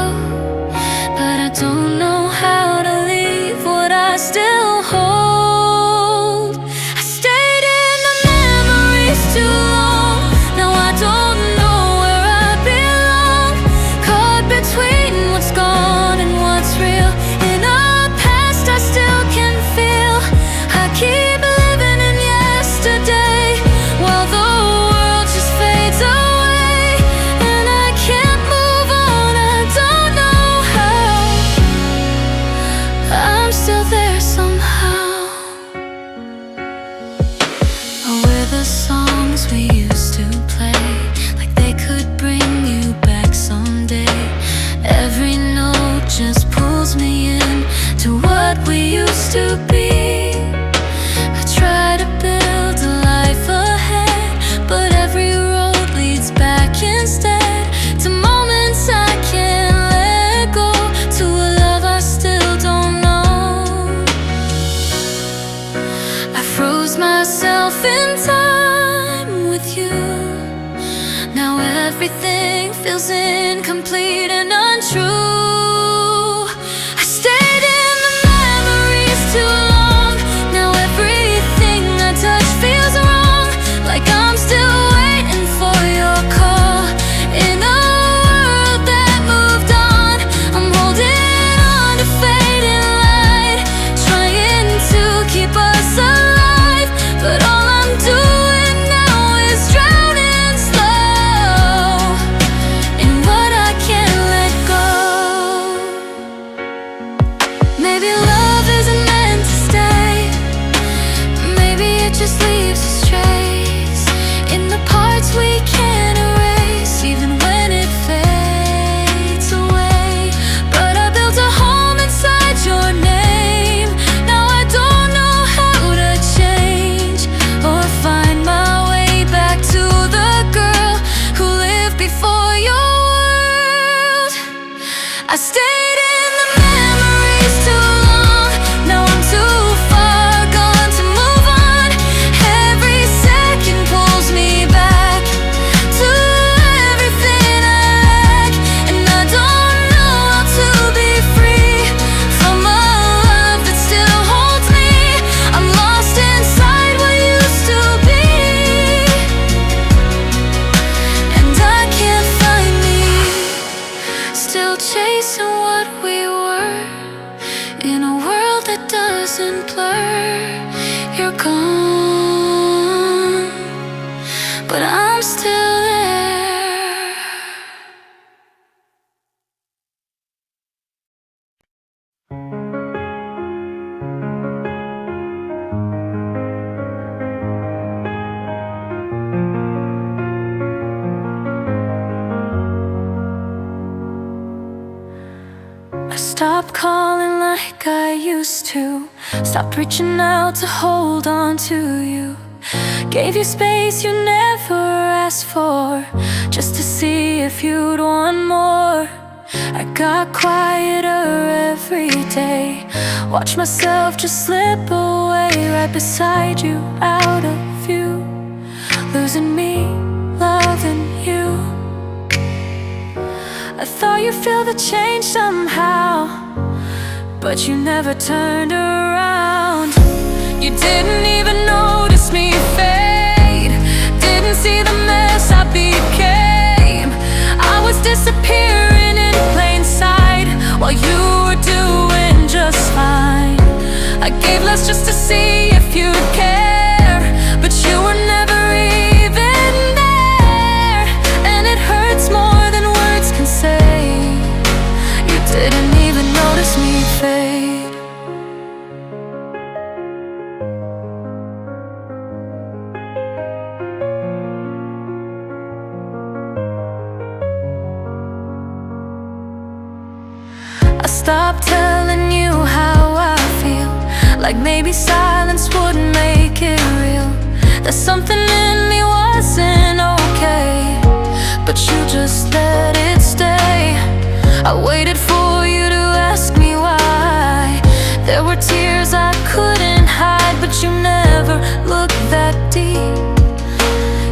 feels incomplete and untrue. I stayed in the memories too long. Now everything I touch feels wrong, like I'm still waiting for your call. In a world that moved on, I'm holding on to fading light, trying to keep us alive, but all I'm doing now is drowning slow in what I can't let go. Maybe love isn't meant to stay. Maybe it just leaves us trace in the parts we can't erase, even when it fades away. But I built a home inside your name. Now I don't know how to change or find my way back to the girl who lived before your world. I stayed in the memories too long. Now I'm too far gone to move on. Every second pulls me back to everything I lack, and I don't know how to be free from a love that still holds me. I'm lost inside what used to be, and I can't find me. Still chasing what we were in a world that doesn't blur. You're gone, but I'm still there. I stopped calling like I used to, stopped reaching out to hold on to you. Gave you space you never asked for, just to see if you'd want more. I got quieter every day, watched myself just slip away right beside you, out of view, losing me, loving you. I thought you'd feel the change somehow, but you never turned around. You didn't even notice me fade, didn't see the mess I became. I was disappearing in plain sight while you were doing just fine. I gave less just to see if you'd care, but you were never even there, and it hurts more than words can say. You didn't even notice me fade. I stopped telling you how I feel, like maybe silence would make it real. That something in me wasn't okay, but you just let it stay. I waited for you to ask me why. There were tears I couldn't hide, but you never looked that deep.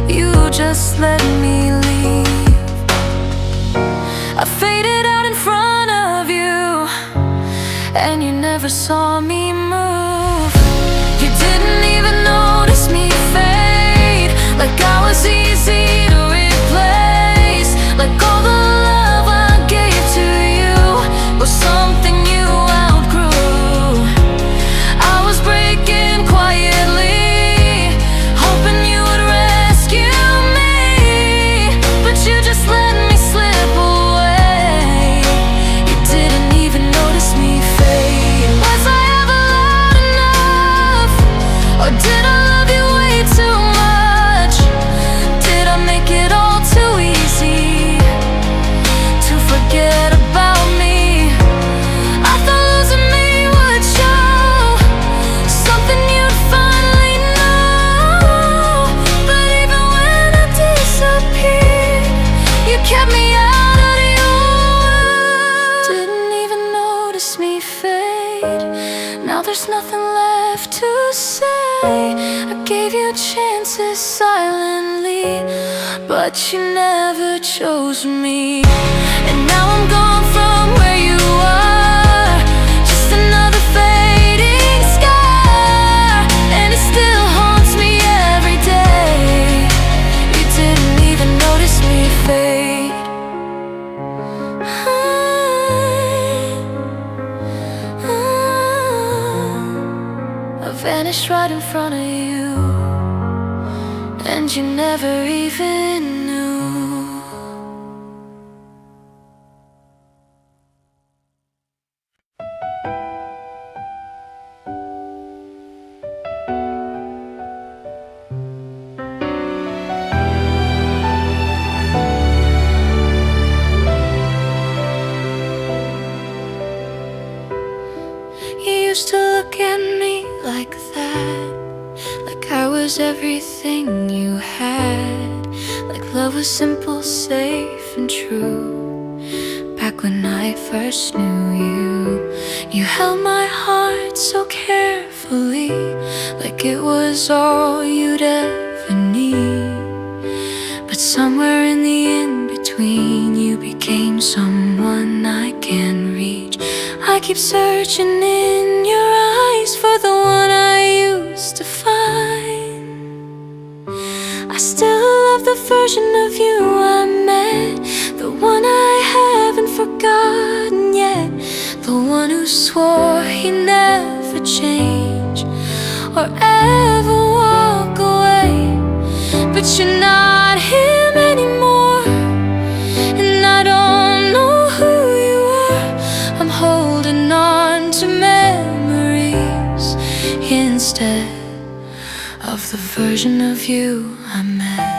You just let me leave. I faded out in front of you, and you never saw me move. You didn't even notice me fade, like I was easy to replace, like all the love I gave to you was something you outgrew. I was breaking quietly, hoping you would rescue me, but you just let me slip away. You didn't even notice me fade. Was I ever loud enough, or did I love you way too much? Did I make it all too easy to forget about me? I thought losing me would show something you'd finally know, but even when I disappeared, you kept me out of your world. Didn't even notice me fade. Now there's nothing left left to say. I gave you chances silently, but you never chose me. And now I'm gone from where you are, just another fading scar. And it still haunts me every day. You didn't even notice me fade. I vanished right in front of you, and you never even knew. You used to look at me like that, like I was everything you had, like love was simple, safe and true. Back when I first knew you, you held my heart so carefully, like it was all you'd ever need. But somewhere in the in-between, you became someone I can't reach. I keep searching in your eyes for the one I used to find. I still love the version of you I met, the one I haven't forgotten yet, the one who swore he'd never change or ever walk away. But you're not him anymore, and I don't know who you are. I'm holding on to memories instead of the version of you I met.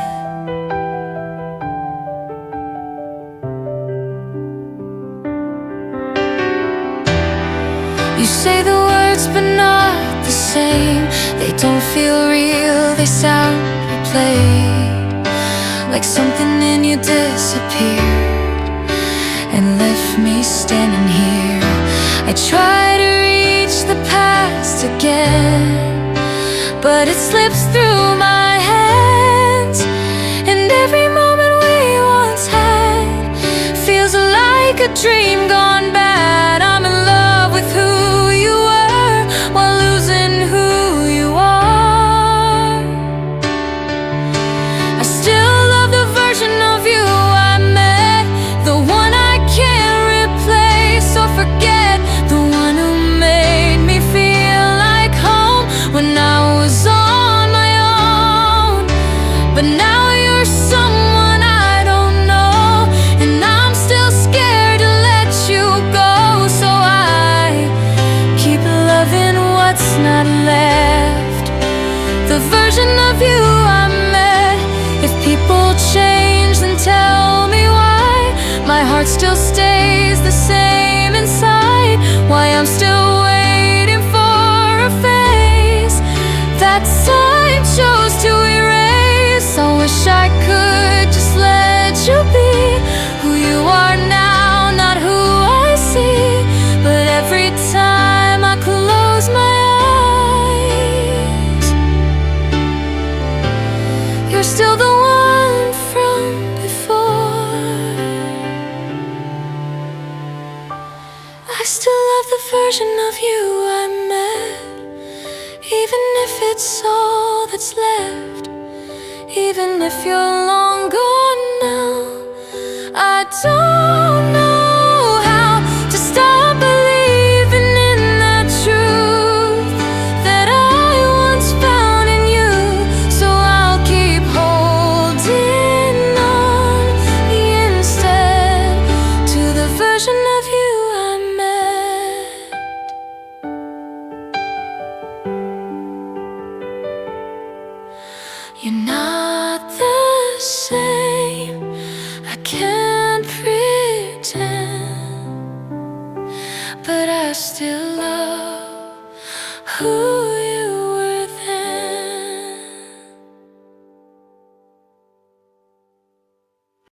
You say the words but not the same. They don't feel real, they sound replayed, like something in you disappeared and left me standing here. I try to reach the past again, but it slips through my hands. And every moment we once had feels like a dream gone bad. I'm in love with who you were while losing who you are. I still love the version of you I met, the one I can't replace or forget, the one who made me feel like home when I was on my own. But now you're someone I don't know, and I'm still scared to let you go. So I keep loving what's not left, the version of you I met. If people change, then tell me why my heart still stays the same inside, why I'm still waiting for a face that time chose to erase. I wish I could just let you be who you are now, not who I see. But every time I close my eyes, you're still the one from before. I still love the version of you I met, even if it's all that's left, even if you're long gone now. I don't know how to stop believing in that truth that I once found in you. So I'll keep holding on instead to the version of you I met. You're not the same, I can't pretend, but I still love who